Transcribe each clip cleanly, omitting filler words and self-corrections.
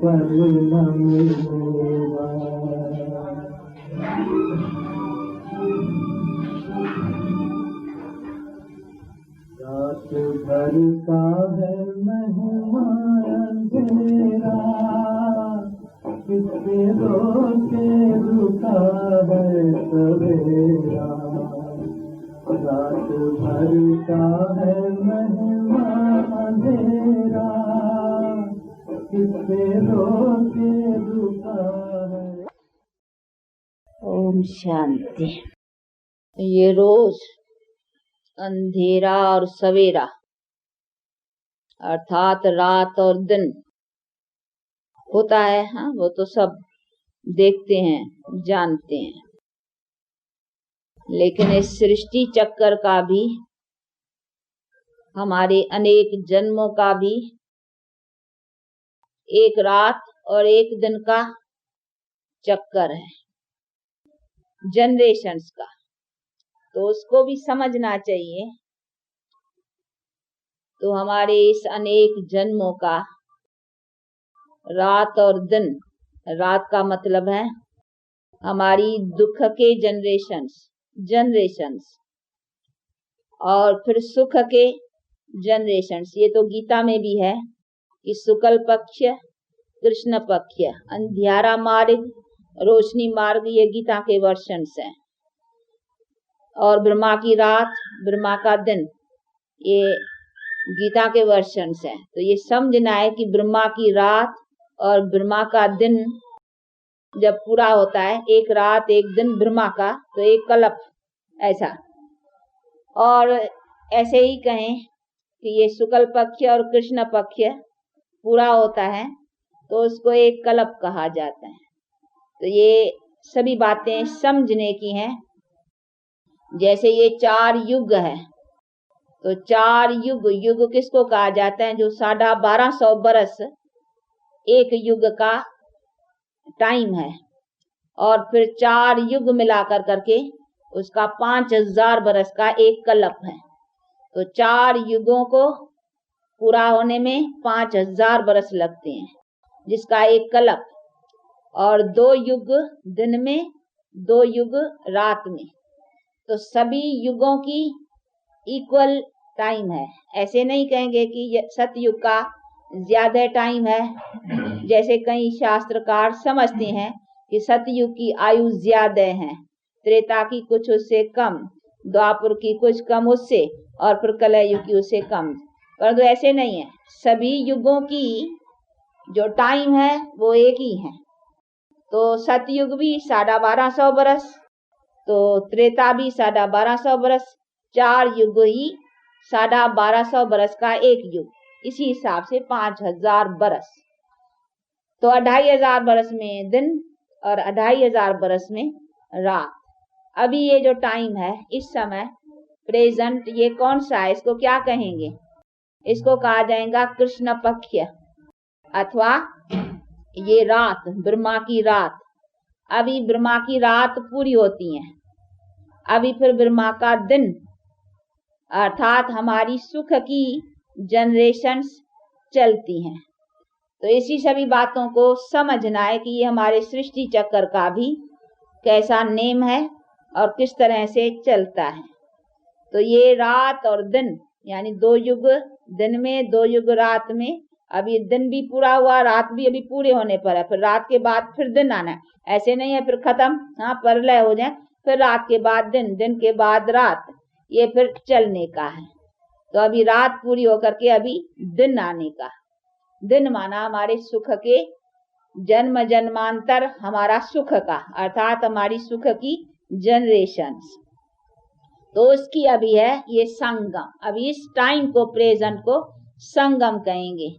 पर न मिलेगा। रात भर का है मेहमान अंधेरा, किसके रोके रुका है सवेरा। रात भर का है मेहमान अंधेरा, किसके रोके रुका है। ओम शांति। ये रोज अंधेरा और सवेरा अर्थात रात और दिन होता है। हाँ, वो तो सब देखते हैं, जानते हैं। लेकिन इस सृष्टि चक्कर का भी, हमारे अनेक जन्मों का भी एक रात और एक दिन का चक्कर है, जनरेशंस का। तो उसको भी समझना चाहिए। तो हमारे इस अनेक जन्मों का रात और दिन, रात का मतलब है हमारी दुख के जनरेशंस और फिर सुख के जनरेशंस। ये तो गीता में भी है कि शुक्ल पक्ष, कृष्ण पक्ष, अंधियारा मार्ग, रोशनी मार्ग, ये गीता के वर्षन्स हैं। और ब्रह्मा की रात, ब्रह्मा का दिन, ये गीता के वर्षन्स हैं। तो ये समझना है कि ब्रह्मा की रात और ब्रह्मा का दिन जब पूरा होता है, एक रात एक दिन ब्रह्मा का, तो एक कल्प ऐसा। और ऐसे ही कहें कि ये शुक्ल पक्ष और कृष्ण पक्ष पूरा होता है तो उसको एक कल्प कहा जाता है। तो ये सभी बातें समझने की हैं। जैसे ये 4 युग है, तो 4 युग किसको कहा जाता है? जो 1250 बरस एक युग का टाइम है। और फिर 4 युग मिलाकर करके उसका 5000 बरस का एक कल्प है। तो 4 युगों को पूरा होने में 5000 बरस लगते हैं, जिसका एक कल्प। और 2 युग दिन में, 2 युग रात में। तो सभी युगों की इक्वल टाइम है। ऐसे नहीं कहेंगे कि सतयुग का ज्यादा टाइम है। जैसे कई शास्त्रकार समझते हैं कि सतयुग की आयु ज्यादा है, त्रेता की कुछ उससे कम, द्वापर की कुछ कम उससे, और फिर कलयुग की उससे कम। परंतु ऐसे नहीं है। सभी युगों की जो टाइम है वो एक ही है। तो सतयुग भी 1250 बरस, तो त्रेता भी 1250 बरस, 4 युग ही 1250 बरस का एक युग। इसी हिसाब से 5000 बरस। तो 2500 बरस में दिन और 2500 बरस में रात। अभी ये जो टाइम है इस समय प्रेजेंट, ये कौन सा है? इसको क्या कहेंगे? इसको कहा जाएगा कृष्ण पक्ष, अथवा ये रात, ब्रह्मा की रात। अभी ब्रह्मा की रात पूरी होती है, अभी फिर ब्रह्मा का दिन, अर्थात हमारी सुख की जनरेशंस चलती हैं। तो इसी सभी बातों को समझना है कि ये हमारे सृष्टि चक्कर का भी कैसा नेम है और किस तरह से चलता है। तो ये रात और दिन, यानी 2 युग दिन में, 2 युग रात में। अभी दिन भी पूरा हुआ, रात भी अभी पूरे होने पर है। फिर रात के बाद फिर दिन आना है। ऐसे नहीं है फिर खत्म, हाँ, प्रलय हो जाए, फिर रात के बाद दिन, दिन के बाद रात, ये फिर चलने का है। तो अभी रात पूरी होकर के अभी दिन आने का। दिन माना हमारे सुख के जन्म जन्मांतर, हमारा सुख का, अर्थात हमारी सुख की जनरेशंस। तो उसकी अभी है ये संगम। अभी इस टाइम को, प्रेजेंट को संगम कहेंगे।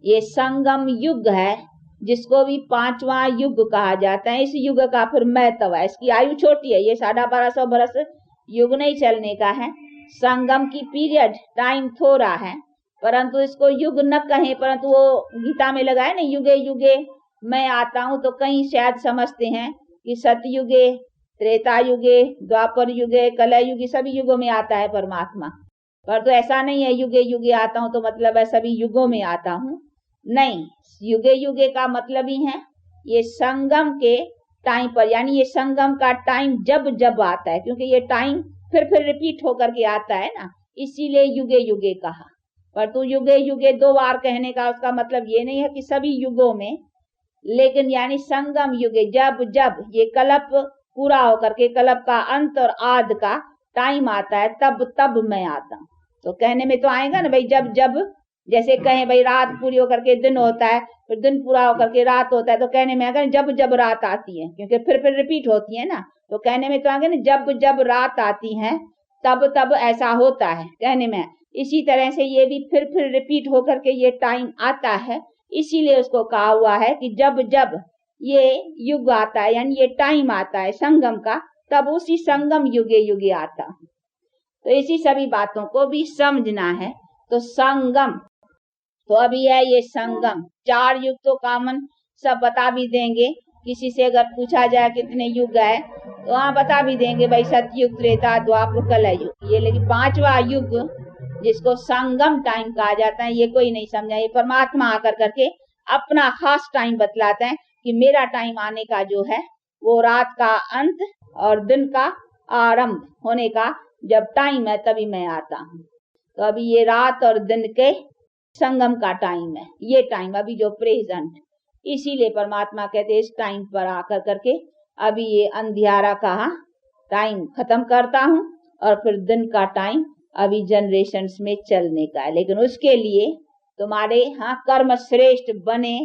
ये संगम युग है, जिसको भी 5वां युग कहा जाता है। इस युग का फिर महत्व है। इसकी आयु छोटी है, ये 1250 बरस युग नहीं चलने का है। संगम की पीरियड टाइम थोड़ा है, परंतु इसको युग न कहें, परंतु वो गीता में लगा है ना, युगे युगे मैं आता हूं। तो कहीं शायद समझते हैं कि सतयुगे, त्रेता युगे, द्वापर युगे, कलयुगी, सभी युगों में आता है परमात्मा। पर तो ऐसा नहीं है युगे युगे आता हूं तो मतलब है सभी युगों में आता हूं। नहीं, युगे युगे का मतलब ही है ये संगम के टाइम पर, यानी ये संगम का टाइम जब जब आता है, क्योंकि ये टाइम फिर रिपीट होकर के आता है ना, इसीलिए युगे युगे कहा। पर तू युगे युगे 2 बार कहने का उसका मतलब ये नहीं है कि सभी युगों में, लेकिन यानी संगम युगे, जब जब ये कल्प पूरा होकर के कल्प का अंत और आद का टाइम आता है, तब तब मैं आता हूँ। तो कहने में तो आएगा ना भाई, जब जब, जैसे कहें भाई रात पूरी होकर के दिन होता है, फिर दिन पूरा होकर के रात होता है, तो कहने में आएगा जब जब रात आती है, क्योंकि फिर रिपीट होती है ना, तो कहने में तो आएगा ना जब जब रात आती है तब तब ऐसा होता है, कहने में। इसी तरह से ये भी फिर रिपीट होकर के ये टाइम आता है, इसीलिए उसको कहा हुआ है कि जब जब ये युग आता है, यानी ये टाइम आता है संगम का, तब उसी संगम युगे युगे आता। तो इसी सभी बातों को भी समझना है। तो संगम तो अभी है ये संगम, 4 युग तो कॉमन सब बता भी देंगे। किसी से अगर पूछा जाए कितने युग है, तो हाँ बता भी देंगे भाई सतयुग, त्रेता, द्वापर, कलयुग। ये लेकिन 5वां युग जिसको संगम टाइम कहा जाता है, ये कोई नहीं समझा। ये परमात्मा आकर करके अपना खास टाइम बतलाते हैं कि मेरा टाइम आने का जो है वो रात का अंत और दिन का आरंभ होने का जब टाइम है तभी मैं आता हूँ। तो अभी ये रात और दिन के संगम का टाइम है, ये टाइम अभी जो प्रेजेंट, इसीलिए परमात्मा कहते इस टाइम पर आकर करके अभी ये अंधियारा का टाइम खत्म करता हूँ और फिर दिन का टाइम अभी जनरेशन्स में चलने का है। लेकिन उसके लिए तुम्हारे कर्म श्रेष्ठ बने,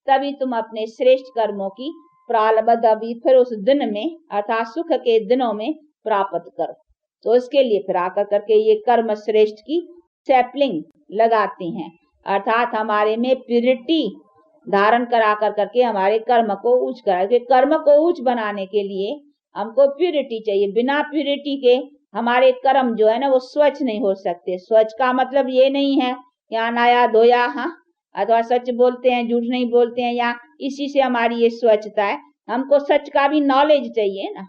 तभी तुम अपने श्रेष्ठ कर्मों की प्रारब्ध अभी फिर उस दिन में अर्थात सुख के दिनों में प्राप्त करो। तो उसके लिए फिर आकर करके ये कर्म श्रेष्ठ की सैपलिंग लगाते हैं, अर्थात हमारे में प्यूरिटी धारण करा कर करके हमारे कर्म को ऊंच करा। कर्म को ऊंच बनाने के लिए हमको प्यूरिटी चाहिए। बिना प्यूरिटी के हमारे कर्म जो है ना वो स्वच्छ नहीं हो सकते। स्वच्छ का मतलब ये नहीं है यहाँ नया धोया अथवा सच बोलते हैं झूठ नहीं बोलते हैं, या इसी से हमारी ये स्वच्छता है। हमको सच का भी नॉलेज चाहिए ना,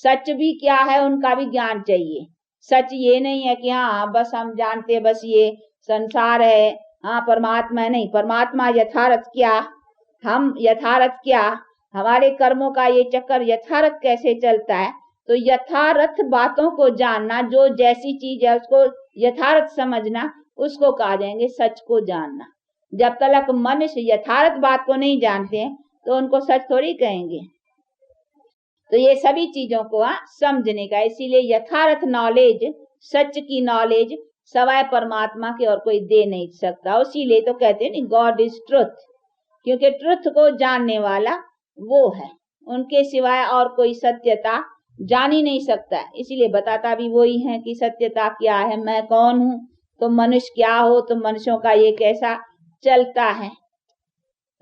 सच भी क्या है उनका भी ज्ञान चाहिए। सच ये नहीं है कि हाँ बस हम जानते बस ये संसार है, परमात्मा नहीं। परमात्मा यथार्थ क्या, हम यथार्थ क्या, हमारे कर्मों का ये चक्कर यथार्थ कैसे चलता है। तो यथार्थ बातों को जानना, जो जैसी चीज है उसको यथार्थ समझना, उसको कहा जाएंगे सच को जानना। जब तक मनुष्य यथार्थ बात को नहीं जानते हैं तो उनको सच थोड़ी कहेंगे। तो ये सभी चीजों को समझने का, इसीलिए यथार्थ नॉलेज, सच की नॉलेज सवाए परमात्मा के और कोई दे नहीं सकता। इसीलिए तो कहते हैं गॉड इज ट्रुथ, क्योंकि ट्रुथ को जानने वाला वो है, उनके सिवाय और कोई सत्यता जान ही नहीं सकता। इसीलिए बताता भी वही है कि सत्यता क्या है, मैं कौन हूँ, तुम मनुष्य क्या हो, तुम मनुष्यों का ये कैसा चलता है।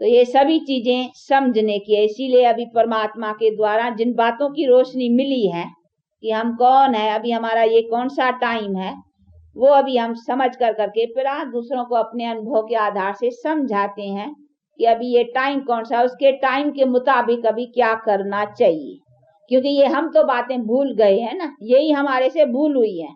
तो ये सभी चीजें समझने की है। इसीलिए अभी परमात्मा के द्वारा जिन बातों की रोशनी मिली है कि हम कौन है, अभी हमारा ये कौन सा टाइम है, वो अभी हम समझ कर करके फिर दूसरों को अपने अनुभव के आधार से समझाते हैं कि अभी ये टाइम कौन सा, उसके टाइम के मुताबिक अभी क्या करना चाहिए। क्योंकि ये हम तो बातें भूल गए हैं ना, यही हमारे से भूल हुई है।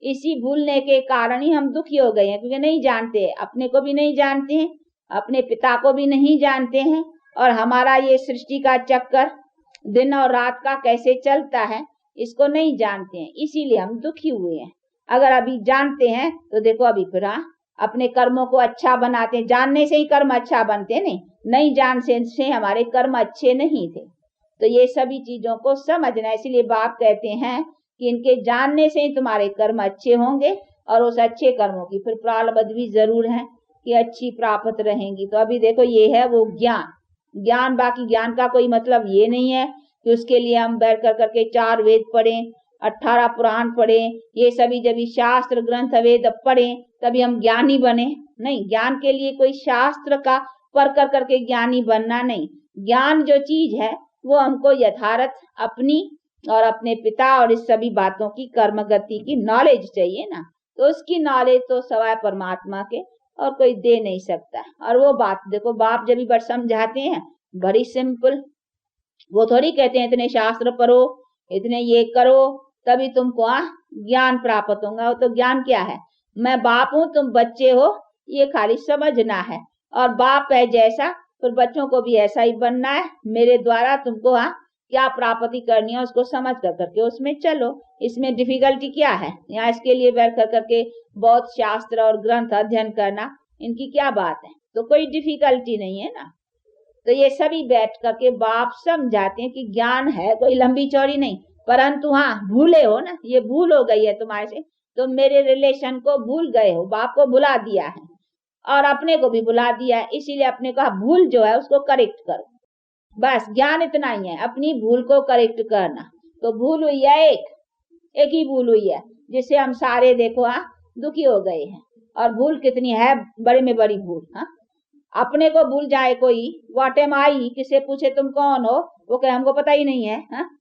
इसी भूलने के कारण ही हम दुखी हो गए हैं, क्योंकि नहीं जानते, अपने को भी नहीं जानते हैं, अपने पिता को भी नहीं जानते हैं, और हमारा ये सृष्टि का चक्कर दिन और रात का कैसे चलता है इसको नहीं जानते हैं, इसीलिए हम दुखी हुए हैं। अगर अभी जानते हैं तो देखो अभी फिर अपने कर्मों को अच्छा बनाते हैं। जानने से ही कर्म अच्छा बनते, नहीं जानने से हमारे कर्म अच्छे नहीं थे। तो ये सभी चीजों को समझना, इसीलिए बाप कहते हैं कि इनके जानने से ही तुम्हारे कर्म अच्छे होंगे, और उस अच्छे कर्मों की फिर प्रारब्ध भी जरूर है कि अच्छी प्राप्त रहेंगी। तो अभी देखो ये है वो ज्ञान। बाकी ज्ञान का कोई मतलब ये नहीं है कि उसके लिए हम बैठ कर करके 4 वेद पढ़ें, 18 पुराण पढ़ें, ये सभी जब शास्त्र ग्रंथ वेद पढ़ें तभी हम ज्ञानी बने। नहीं, ज्ञान के लिए कोई शास्त्र का पढ़ कर करके ज्ञानी बनना नहीं। ज्ञान जो चीज है वो हमको यथार्थ अपनी और अपने पिता और इस सभी बातों की कर्म गति की नॉलेज चाहिए ना। तो उसकी नॉलेज तो सवाए परमात्मा के और कोई दे नहीं सकता। और वो बात देखो बाप जब भी बड़ समझाते हैं बड़ी सिंपल, वो थोड़ी कहते हैं इतने शास्त्र पढ़ो, इतने ये करो तभी तुमको ज्ञान प्राप्त होगा। वो तो ज्ञान क्या है, मैं बाप हूं तुम बच्चे हो, ये खाली समझना है। और बाप है जैसा, फिर बच्चों को भी ऐसा ही बनना है। मेरे द्वारा तुमको क्या प्राप्ति करनी है उसको समझ कर करके उसमें चलो। इसमें डिफिकल्टी क्या है? यहाँ इसके लिए बैठ कर करके बहुत शास्त्र और ग्रंथ अध्ययन करना, इनकी क्या बात है? तो कोई डिफिकल्टी नहीं है ना। तो ये सभी बैठ करके बाप समझाते हैं कि ज्ञान है कोई लंबी चौड़ी नहीं, परंतु भूले हो ना, ये भूल हो गई है तुम्हारे से, तुम मेरे रिलेशन को भूल गए हो, बाप को भुला दिया है और अपने को भी भुला दिया है। इसीलिए अपने को भूल जो है उसको करेक्ट करो। बस ज्ञान इतना ही है, अपनी भूल को करेक्ट करना। तो भूल हुई है एक ही भूल हुई है जिससे हम सारे देखो दुखी हो गए हैं। और भूल कितनी है, बड़े में बड़ी भूल। अपने को भूल जाए कोई, व्हाट एम आई, किसे पूछे तुम कौन हो, वो कहे हमको पता ही नहीं है,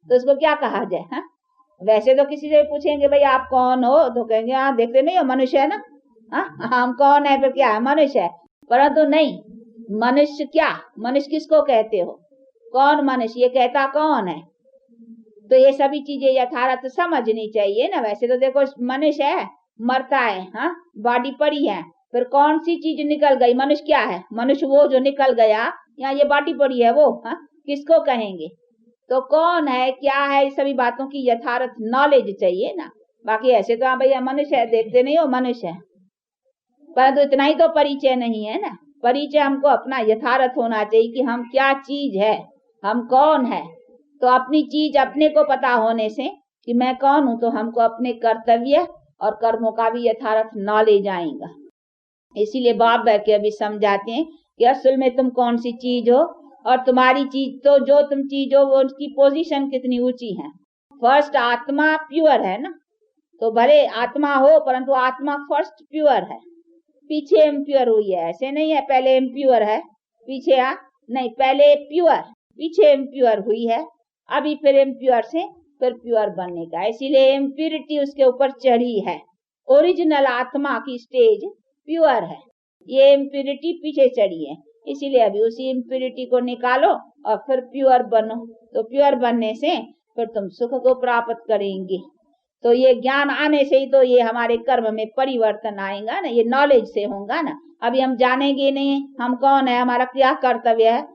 तो इसको क्या कहा जाए? वैसे तो किसी से पूछेंगे भाई आप कौन हो, तो कहेंगे देखते नहीं हो मनुष्य है ना, हम कौन है, फिर क्या है, मनुष्य है। परंतु नहीं, मनुष्य क्या, मनुष्य किसको कहते हो, कौन मनुष्य, ये कहता कौन है? तो ये सभी चीजें यथार्थ समझनी चाहिए ना। वैसे तो देखो मनुष्य है, मरता है, बॉडी पड़ी है, फिर कौन सी चीज निकल गई? मनुष्य क्या है? मनुष्य वो जो निकल गया, या ये बॉडी पड़ी है वो, किसको कहेंगे? तो कौन है, क्या है, सभी बातों की यथार्थ नॉलेज चाहिए ना। बाकी ऐसे तो भैया मनुष्य है, देखते नहीं हो मनुष्य है, परंतु इतना ही तो परिचय नहीं है ना। परिचय हमको अपना यथार्थ होना चाहिए कि हम क्या चीज है, हम कौन है। तो अपनी चीज अपने को पता होने से कि मैं कौन हूं, तो हमको अपने कर्तव्य और कर्मों का भी यथार्थ नॉलेज आएगा। इसीलिए बाप बैठ के अभी समझाते हैं कि असल में तुम कौन सी चीज हो, और तुम्हारी चीज तो जो तुम चीज हो वो उसकी पोजीशन कितनी ऊंची है। फर्स्ट आत्मा प्योर है ना, तो भले आत्मा हो परंतु आत्मा फर्स्ट प्योर है, पीछे इम्प्योर हुई है। ऐसे नहीं है पहले इम्प्योर है पीछे नहीं, पहले प्योर पीछे इम्प्योर हुई है, अभी फिर इम्प्योर से फिर प्योर बनने का। इसीलिए इम्प्योरिटी उसके ऊपर चढ़ी है। ओरिजिनल आत्मा की स्टेज प्योर है, ये इम्प्योरिटी पीछे चढ़ी है। इसीलिए अभी उसी इम्प्योरिटी को निकालो और फिर प्योर बनो। तो प्योर बनने से फिर तुम सुख को प्राप्त करेंगे। तो ये ज्ञान आने से ही तो ये हमारे कर्म में परिवर्तन आएगा ना, ये नॉलेज से होगा ना। अभी हम जानेंगे नहीं हम कौन है, हमारा क्या कर्तव्य है,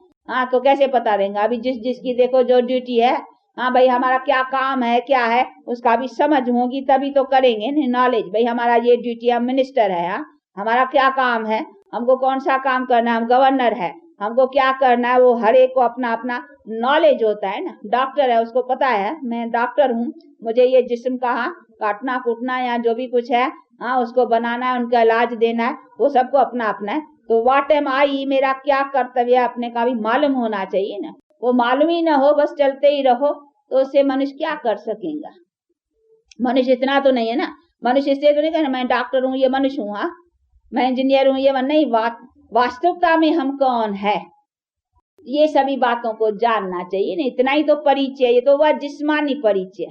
तो कैसे पता रहेगा? अभी जिसकी देखो जो ड्यूटी है, भाई हमारा क्या काम है, क्या है, उसका भी समझ होगी तभी तो करेंगे ना। नॉलेज, भाई हमारा ये ड्यूटी, हम मिनिस्टर है, हमारा क्या काम है, हमको कौन सा काम करना है, हम गवर्नर है, हमको क्या करना है, वो हर एक को अपना अपना नॉलेज होता है ना। डॉक्टर है, उसको पता है मैं डॉक्टर हूँ, मुझे ये जिस्म का काटना कूटना या जो भी कुछ है उसको बनाना है, उनका इलाज देना है, वो सबको अपना अपना है। तो व्हाट एम आई, मेरा क्या कर्तव्य है, अपने का भी मालूम होना चाहिए ना। वो मालूम ही ना हो, बस चलते ही रहो, तो उससे मनुष्य क्या कर सकेगा? मनुष्य इतना तो नहीं है ना, मनुष्य इससे तो नहीं कहना मैं डॉक्टर हूँ, ये मनुष्य हूँ, मैं इंजीनियर हूँ, ये नहीं। वास्तविकता में हम कौन है, ये सभी बातों को जानना चाहिए ना। इतना ही तो परिचय, ये तो वह जिस्मानी परिचय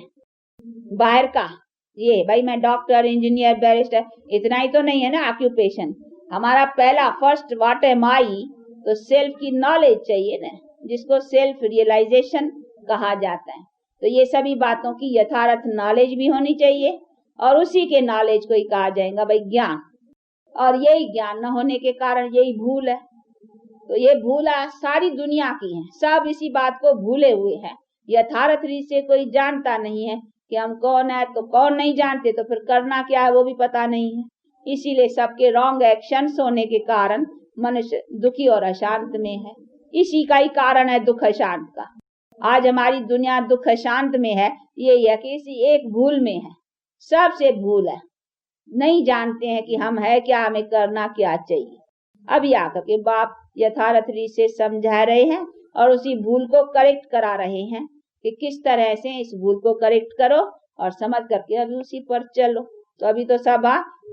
बाहर का, ये भाई मैं डॉक्टर इंजीनियर बैरिस्टर, इतना ही तो नहीं है ना ऑक्यूपेशन। हमारा पहला फर्स्ट व्हाट एम आई, तो सेल्फ की नॉलेज चाहिए ना, जिसको सेल्फ रियलाइजेशन कहा जाता है। तो ये सभी बातों की यथार्थ नॉलेज भी होनी चाहिए, और उसी के नॉलेज को ही कहा जाएगा भाई ज्ञान। और यही ज्ञान न होने के कारण यही भूल है। तो ये भूल सारी दुनिया की है, सब इसी बात को भूले हुए हैं। यथार्थ रीत से कोई जानता नहीं है कि हम कौन है, तो कौन नहीं जानते तो फिर करना क्या है वो भी पता नहीं है। इसीलिए सबके रॉन्ग एक्शंस होने के कारण मनुष्य दुखी और अशांत में है। इसी का ही कारण है दुख अशांत का। आज हमारी दुनिया दुख अशांत में है, यही है कि इसी एक भूल में है, सबसे भूल है। नहीं जानते हैं कि हम है क्या, हमें करना क्या चाहिए। अभी आकर के बाप यथार्थ रीत से समझा रहे हैं और उसी भूल को करेक्ट करा रहे हैं कि किस तरह से इस भूल को करेक्ट करो, और समझ करके अभी उसी पर चलो। तो अभी तो सब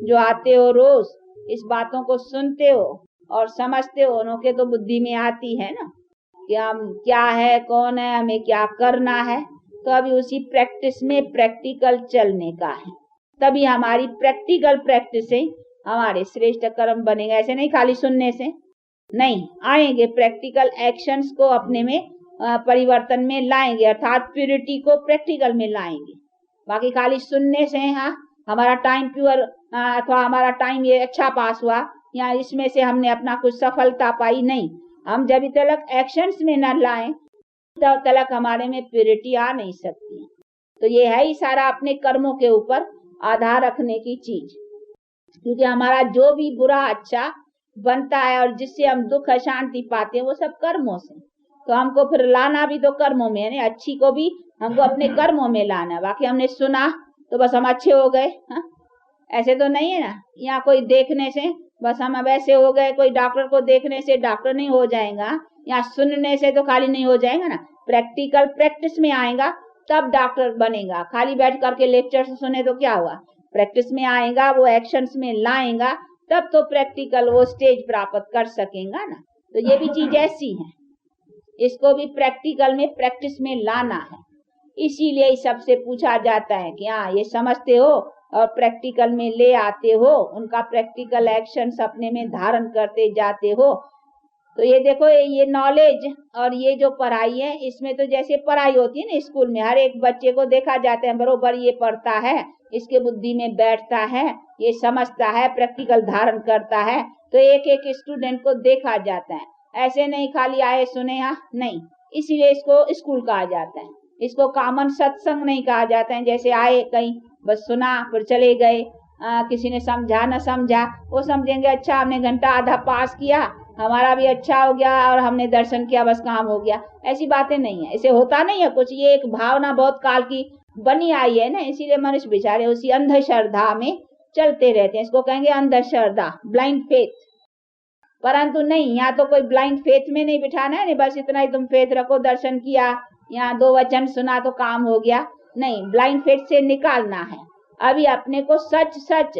जो आते हो रोज इस बातों को सुनते हो और समझते हो, उनों के तो बुद्धि में आती है ना कि हम क्या है, कौन है, हमें क्या करना है। तो अभी उसी प्रैक्टिस में प्रैक्टिकल चलने का है, तभी हमारी प्रैक्टिकल प्रैक्टिस से हमारे श्रेष्ठ कर्म बनेगा। ऐसे नहीं खाली सुनने से नहीं आएंगे, प्रैक्टिकल एक्शंस को अपने में परिवर्तन में लाएंगे, अर्थात प्योरिटी को प्रैक्टिकल में लाएंगे। बाकी खाली सुनने से हमारा टाइम प्योर अथवा हमारा टाइम ये अच्छा पास हुआ, या इसमें से हमने अपना कुछ सफलता पाई, नहीं। हम जब तक एक्शंस में न लाएं तब तक हमारे में प्योरिटी आ नहीं सकती। तो ये है ही सारा अपने कर्मों के ऊपर आधार रखने की चीज, क्योंकि हमारा जो भी बुरा अच्छा बनता है और जिससे हम दुख अशांति पाते हैं वो सब कर्मों से। तो हमको फिर लाना भी तो कर्मों में है, अच्छी को भी हमको अपने कर्मों में लाना है। बाकी हमने सुना तो बस हम अच्छे हो गए, ऐसे तो नहीं है ना। यहाँ कोई देखने से बस हम वैसे हो गए, कोई डॉक्टर को देखने से डॉक्टर नहीं हो जाएगा, या सुनने से तो खाली नहीं हो जाएगा ना। प्रैक्टिकल प्रैक्टिस में आएगा तब डॉक्टर बनेगा। खाली बैठ करके लेक्चर सुने तो क्या हुआ, प्रैक्टिस में आएगा, वो एक्शंस में लाएगा, तब तो प्रैक्टिकल वो स्टेज प्राप्त कर सकेगा ना। तो ये भी चीज ऐसी है, इसको भी प्रैक्टिकल में प्रैक्टिस में लाना है। इसीलिए सबसे पूछा जाता है कि हाँ ये समझते हो और प्रैक्टिकल में ले आते हो, उनका प्रैक्टिकल एक्शंस अपने में धारण करते जाते हो। तो ये देखो, ये नॉलेज और ये जो पढ़ाई है, इसमें तो जैसे पढ़ाई होती है ना स्कूल में, हर एक बच्चे को देखा जाता है बरोबर ये पढ़ता है, इसके बुद्धि में बैठता है, ये समझता है, प्रैक्टिकल धारण करता है। तो एक एक स्टूडेंट को देखा जाता है, ऐसे नहीं खाली आए सुने नहीं। इसीलिए इसको स्कूल कहा जाता है, इसको कॉमन सत्संग नहीं कहा जाता है। जैसे आए कहीं बस सुना फिर चले गए, किसी ने समझा न समझा, वो समझेंगे अच्छा हमने घंटा आधा पास किया, हमारा भी अच्छा हो गया और हमने दर्शन किया, बस काम हो गया। ऐसी बातें नहीं है, ऐसे होता नहीं है कुछ। ये एक भावना बहुत काल की बनी आई है ना, इसीलिए मनुष्य बेचारे उसी अंधश्रद्धा में चलते रहते हैं। इसको कहेंगे अंधश्रद्धा, ब्लाइंड फेथ। परंतु नहीं, यहाँ तो कोई ब्लाइंड फेथ में नहीं बिठाना है, नहीं बस इतना ही तुम फेथ रखो, दर्शन किया, यहाँ 2 वचन सुना तो काम हो गया। नहीं, ब्लाइंड फेथ से निकालना है। अभी अपने को सच सच,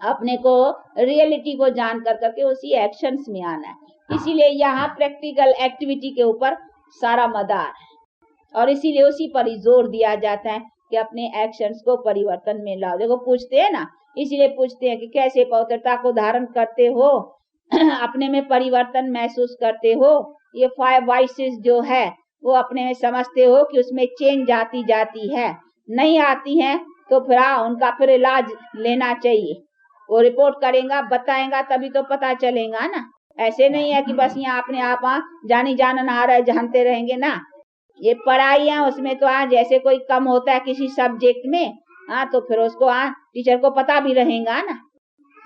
अपने को रियलिटी को जान कर करके उसी एक्शंस में आना है। इसीलिए यहाँ प्रैक्टिकल एक्टिविटी के ऊपर सारा मदार है, और इसीलिए उसी पर ही जोर दिया जाता है कि अपने एक्शंस को परिवर्तन में लाओ। देखो पूछते हैं ना, इसीलिए पूछते हैं कि कैसे पवित्रता को धारण करते हो, अपने में परिवर्तन महसूस करते हो, ये 5 वाइसेस जो है वो अपने में समझते हो कि उसमें चेंज आती जाती है, नहीं आती है तो फिर उनका फिर इलाज लेना चाहिए। वो रिपोर्ट करेगा, बताएगा, तभी तो पता चलेगा ना। ऐसे नहीं है कि बस यहाँ अपने आप जानी जानन आ रहे जानते रहेंगे ना। ये पढ़ाई है, उसमें तो जैसे कोई कम होता है किसी सब्जेक्ट में, तो फिर उसको टीचर को पता भी रहेगा ना,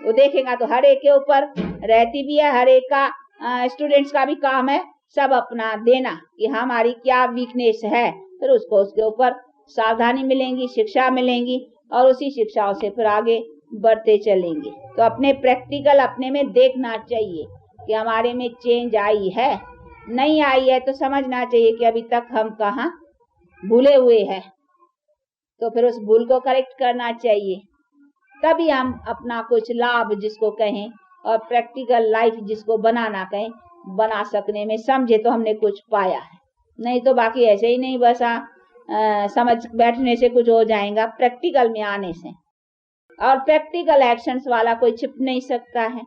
वो देखेगा। तो हर एक के ऊपर रहती भी है, हर एक का स्टूडेंट्स का भी काम है सब अपना देना कि हमारी क्या वीकनेस है, फिर उसको उसके ऊपर सावधानी मिलेंगी, शिक्षा मिलेंगी, और उसी शिक्षाओं से फिर आगे बढ़ते चलेंगे। तो अपने प्रैक्टिकल अपने में देखना चाहिए कि हमारे में चेंज आई है, नहीं आई है तो समझना चाहिए कि अभी तक हम कहाँ भूले हुए हैं, तो फिर उस भूल को करेक्ट करना चाहिए। तभी हम अपना कुछ लाभ जिसको कहें और प्रैक्टिकल लाइफ जिसको बनाना कहें, बना सकने में समझे तो हमने कुछ पाया है। नहीं तो बाकी ऐसे ही नहीं, बस समझ बैठने से कुछ हो जाएगा, प्रैक्टिकल में आने से। और प्रैक्टिकल एक्शंस वाला कोई छिप नहीं सकता है।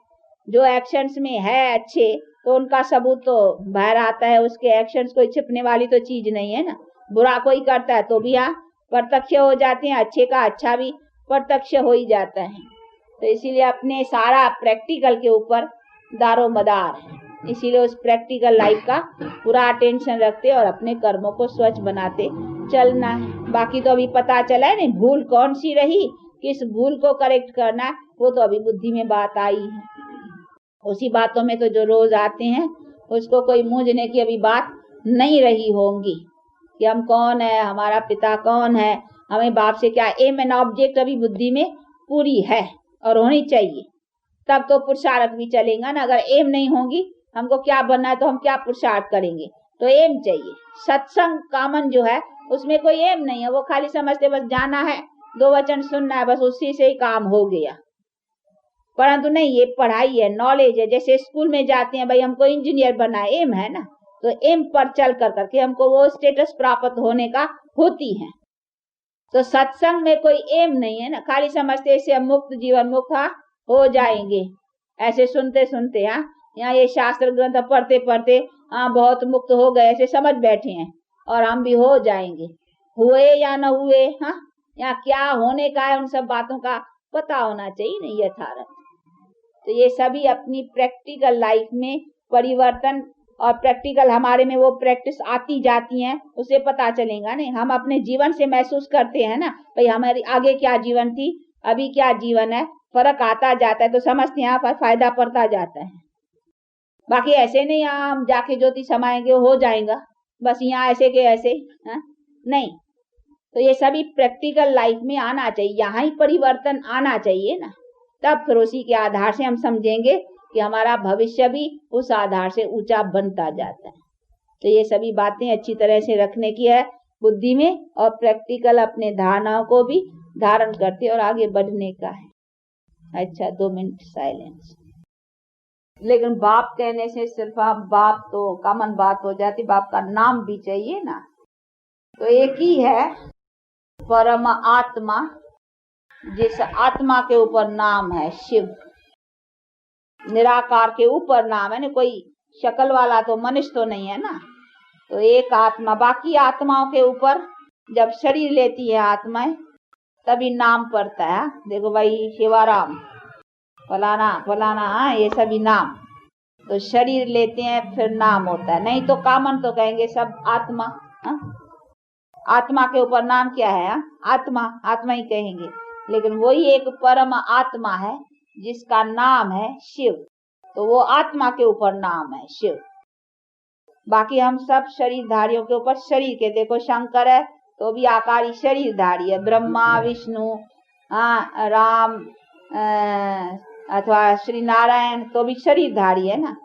जो एक्शंस में है अच्छे तो उनका सबूत तो बाहर आता है, उसके एक्शंस कोई छिपने वाली तो चीज नहीं है ना। बुरा कोई करता है तो भी प्रत्यक्ष हो जाते हैं, अच्छे का अच्छा भी प्रत्यक्ष हो ही जाता है। तो इसीलिए अपने सारा प्रैक्टिकल के ऊपर दारो मदार है, इसीलिए उस प्रैक्टिकल लाइफ का पूरा अटेंशन रखते और अपने कर्मों को स्वच्छ बनाते चलना है। बाकी तो अभी पता चला है नहीं भूल कौन सी रही, किस भूल को करेक्ट करना, वो तो अभी बुद्धि में बात आई है। उसी बातों में तो जो रोज आते हैं उसको कोई मूंझने की अभी बात नहीं रही होंगी कि हम कौन है, हमारा पिता कौन है, हमें बाप से क्या एम एंड ऑब्जेक्ट अभी बुद्धि में पूरी है और होनी चाहिए, तब तो पुरुषार्थ भी चलेगा ना। अगर एम नहीं होगी हमको क्या बनना है तो हम क्या पुरुषार्थ करेंगे, तो एम चाहिए। सत्संग कामन जो है उसमें कोई एम नहीं है, वो खाली समझते बस जाना है, 2 वचन सुनना है, बस उसी से ही काम हो गया। परंतु नहीं, ये पढ़ाई है, नॉलेज है। जैसे स्कूल में जाते हैं भाई हमको इंजीनियर बनना है, एम है ना, तो एम पर चल कर करके हमको वो स्टेटस प्राप्त होने का होती है। तो सत्संग में कोई एम नहीं है ना, खाली समझते इससे हम मुक्त जीवन मुक्त हो जाएंगे। ऐसे सुनते सुनते यहाँ ये शास्त्र ग्रंथ पढ़ते पढ़ते बहुत मुक्त हो गए ऐसे समझ बैठे हैं और हम भी हो जाएंगे। हुए या न हुए, यहाँ क्या होने का है उन सब बातों का पता होना चाहिए नहीं यथार्थ। तो ये सभी अपनी प्रैक्टिकल लाइफ में परिवर्तन, और प्रैक्टिकल हमारे में वो प्रैक्टिस आती जाती हैं, उसे पता चलेगा नहीं। हम अपने जीवन से महसूस करते हैं ना भाई हमारी आगे क्या जीवन थी, अभी क्या जीवन है, फर्क आता जाता है तो समझते हैं यहाँ पर फायदा पड़ता जाता है। बाकी ऐसे नहीं यहाँ हम जाके ज्योति समाएंगे हो जाएगा बस यहाँ ऐसे के ऐसे, है नहीं। तो ये सभी प्रैक्टिकल लाइफ में आना चाहिए, यहाँ ही परिवर्तन आना चाहिए ना, तब फिर उसी के आधार से हम समझेंगे कि हमारा भविष्य भी उस आधार से ऊंचा बनता जाता है। तो ये सभी बातें अच्छी तरह से रखने की है बुद्धि में, और प्रैक्टिकल अपने धारणाओं को भी धारण करते और आगे बढ़ने का है। अच्छा 2 मिनट साइलेंस। लेकिन बाप कहने से सिर्फ आप बाप तो कॉमन बात हो जाती, बाप का नाम भी चाहिए ना। तो एक ही है परम आत्मा, जिस आत्मा के ऊपर नाम है शिव, निराकार के ऊपर नाम है ना, कोई शक्ल वाला तो मनुष्य तो नहीं है ना। तो एक आत्मा, बाकी आत्माओं के ऊपर जब शरीर लेती है आत्माएं तभी नाम पड़ता है। देखो भाई शिवाराम फलाना फलाना, ये सभी नाम, तो शरीर लेते हैं फिर नाम होता है, नहीं तो कामन तो कहेंगे सब आत्मा। हा? आत्मा के ऊपर नाम क्या है? हा? आत्मा, आत्मा ही कहेंगे। लेकिन वही एक परम आत्मा है जिसका नाम है शिव, तो वो आत्मा के ऊपर नाम है शिव। बाकी हम सब शरीरधारियों के ऊपर शरीर के, देखो शंकर है तो भी आकारी शरीरधारी है, ब्रह्मा विष्णु राम अथवा श्री नारायण तो भी शरीरधारी है ना।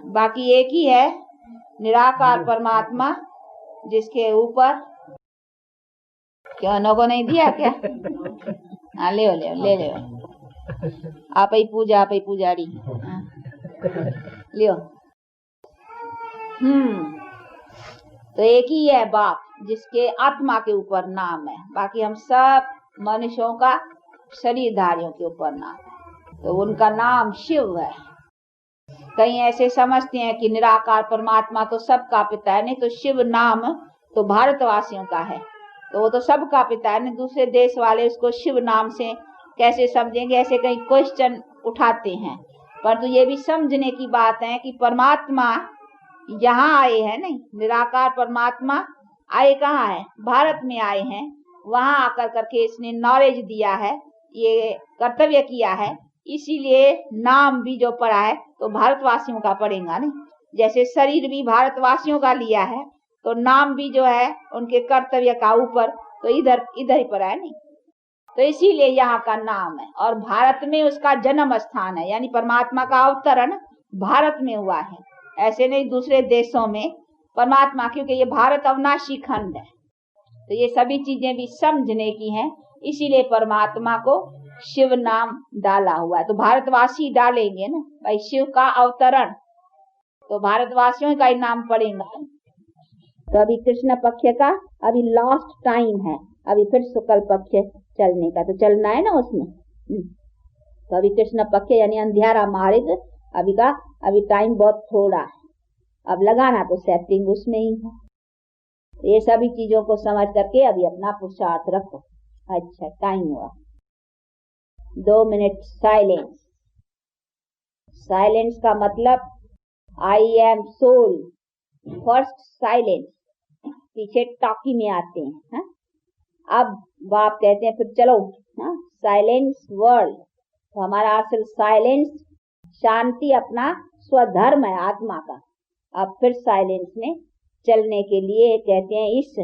बाकी एक ही है निराकार परमात्मा जिसके ऊपर क्यों को नहीं दिया क्या? ले ले आप ही पूजा, आप ही पुजारी लियो। तो एक ही है बाप जिसके आत्मा के ऊपर नाम है, बाकी हम सब मनुष्यों का शरीरधारियों के ऊपर नाम है, तो उनका नाम शिव है। कहीं ऐसे समझते हैं कि निराकार परमात्मा तो सबका पिता है, नहीं तो शिव नाम तो भारतवासियों का है, तो वो तो सबका पिता है, नहीं दूसरे देश वाले उसको शिव नाम से कैसे समझेंगे, ऐसे कहीं क्वेश्चन उठाते हैं। परंतु ये भी समझने की बात है कि परमात्मा यहाँ आए हैं, नहीं निराकार परमात्मा आए कहाँ है? भारत में आए हैं। वहां आकर करके इसने नॉलेज दिया है, ये कर्तव्य किया है, इसीलिए नाम भी जो पड़ा है तो भारतवासियों का पड़ेगा नहीं। जैसे शरीर भी भारतवासियों का लिया है तो नाम भी जो है उनके कर्तव्य का ऊपर तो इधर ही पड़ा है नहीं, तो इसीलिए यहाँ का नाम है। और भारत में उसका जन्म स्थान है, यानी परमात्मा का अवतरण भारत में हुआ है, ऐसे नहीं दूसरे देशों में परमात्मा, क्योंकि ये भारत अविनाशी खंड है। तो ये सभी चीजें भी समझने की हैं, इसीलिए परमात्मा को शिव नाम डाला हुआ है। तो भारतवासी डालेंगे ना भाई शिव का अवतरण, तो भारतवासियों का ही नाम पड़ेगा। तो अभी कृष्ण पक्ष का अभी लास्ट टाइम है, अभी फिर शुक्ल पक्ष चलने का, तो चलना है ना उसमें। तो अभी कृष्ण पक्ष यानी अंधियारा मार्ग अभी का, अभी टाइम बहुत थोड़ा है, अब लगाना तो सेटिंग उसमें ही है। ये सभी चीजों को समझ करके अभी अपना पुरुषार्थ रखो। अच्छा टाइम हुआ, 2 मिनट साइलेंस। साइलेंस का मतलब I am soul, first silence, पीछे टॉकी में आते हैं। हा? अब बाप कहते हैं फिर चलो साइलेंस वर्ल्ड, तो हमारा असल साइलेंस शांति अपना स्वधर्म है आत्मा का। अब फिर साइलेंस में चलने के लिए कहते हैं इस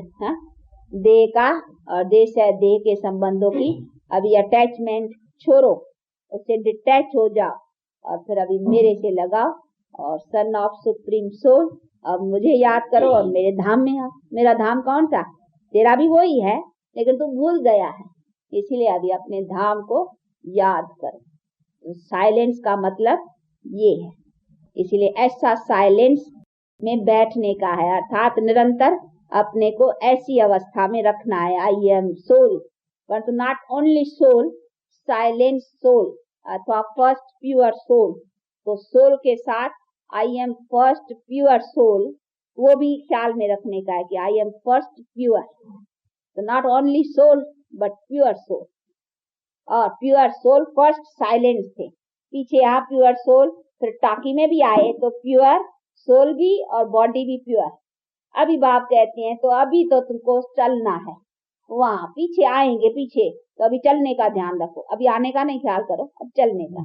देह का और देह से देह के संबंधों की अभी अटैचमेंट छोड़ो, उससे डिटैच हो जाओ और फिर अभी मेरे से लगाओ और सन ऑफ सुप्रीम सोल, अब मुझे याद करो और मेरे धाम में आओ। मेरा धाम कौन सा? तेरा भी वही है लेकिन तू भूल गया है, इसीलिए अभी अपने धाम को याद करो। तो साइलेंस का मतलब ये है, इसीलिए ऐसा साइलेंस में बैठने का है, अर्थात निरंतर अपने को ऐसी अवस्था में रखना है। आई एम सोल, परंतु not only soul, silent soul अथवा फर्स्ट प्योर सोल। तो सोल के साथ I am first pure soul, वो भी ख्याल में रखने का है कि आई एम फर्स्ट प्योर, तो not only soul but pure soul. और प्योर सोल फर्स्ट साइलेंस थे, पीछे यहाँ प्योर सोल, फिर टाकी में भी आए तो प्योर सोल भी और बॉडी भी प्योर। अभी बाप कहते हैं तो अभी तो तुमको चलना है, वहां पीछे आएंगे पीछे, तो अभी चलने का ध्यान रखो, अभी आने का नहीं ख्याल करो, अब चलने का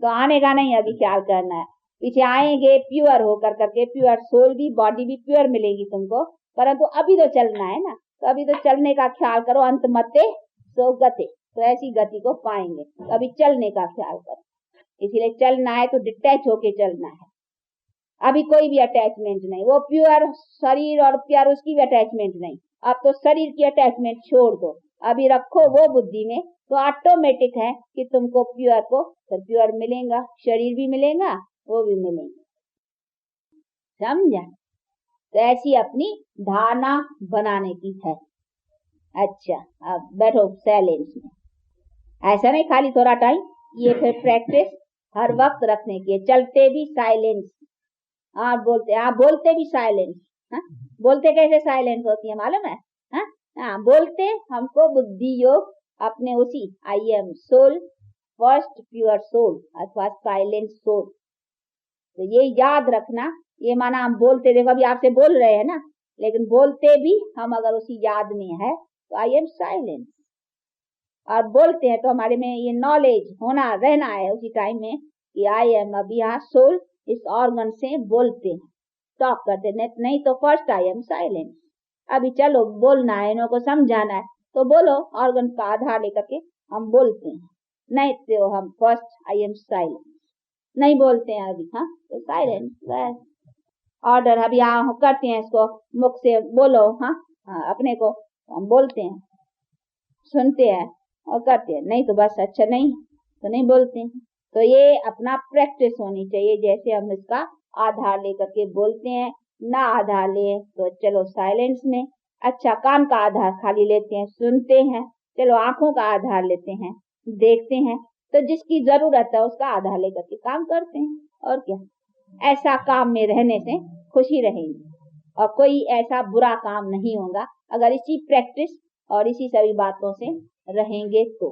तो आने का नहीं अभी ख्याल करना है। पीछे आएंगे प्योर होकर करके, प्योर सोल भी बॉडी भी प्योर मिलेगी तुमको, परंतु अभी तो चलना है ना, तो अभी तो चलने का ख्याल करो। अंत मते सो गते, तो ऐसी गति को पाएंगे, तो अभी चलने का ख्याल करो। इसीलिए चलना है तो डिटैच होके चलना है, अभी कोई भी अटैचमेंट नहीं, वो प्योर शरीर और प्यार उसकी भी अटैचमेंट नहीं, अब तो शरीर की अटैचमेंट छोड़ दो, अभी रखो वो बुद्धि में, तो ऑटोमेटिक है कि तुमको प्योर को फिर प्योर मिलेगा, शरीर भी मिलेगा वो भी मिलेगा, समझा। तो ऐसी अपनी धारणा बनाने की है। अच्छा, अब बैठो साइलेंस में, ऐसा नहीं खाली थोड़ा टाइम, ये फिर प्रैक्टिस हर वक्त रखने की है। चलते भी साइलेंस, बोलते भी साइलेंस, बोलते कैसे साइलेंस होती है मालूम है? बोलते हमको बुद्धि योग अपने उसी I am soul, first pure soul अथवा साइलेंट सोल, तो ये याद रखना। ये माना हम बोलते, देखो अभी आपसे बोल रहे हैं ना, लेकिन बोलते भी हम अगर उसी याद में है तो आई एम साइलेंट, और बोलते हैं तो हमारे में ये नॉलेज होना रहना है उसी टाइम में कि आई एम, अभी यहाँ सोल इस ऑर्गन से बोलते हैं, टॉक करते नहीं तो फर्स्ट आई एम साइलेंट। अभी चलो बोलना है, इनको समझाना है तो बोलो, ऑर्गन का आधार लेकर के हम बोलते हैं, नहीं तो हम फर्स्ट आई एम साइलेंट, नहीं बोलते हैं अभी, तो साइलेंट बस ऑर्डर। अभी यहाँ करते हैं इसको, मुख से बोलो, अपने को हम बोलते हैं, सुनते हैं और करते हैं, नहीं तो बस अच्छा नहीं तो नहीं बोलते हैं। तो ये अपना प्रैक्टिस होनी चाहिए, जैसे हम इसका आधार लेकर के बोलते हैं, ना आधार ले तो चलो साइलेंस में, अच्छा कान का आधार खाली लेते हैं सुनते हैं, चलो आंखों का आधार लेते हैं देखते हैं, तो जिसकी जरूरत है उसका आधार लेकर के काम करते हैं, और क्या। ऐसा काम में रहने से खुशी रहेगी और कोई ऐसा बुरा काम नहीं होगा अगर इसी प्रैक्टिस और इसी सभी बातों से रहेंगे तो।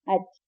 अच्छा।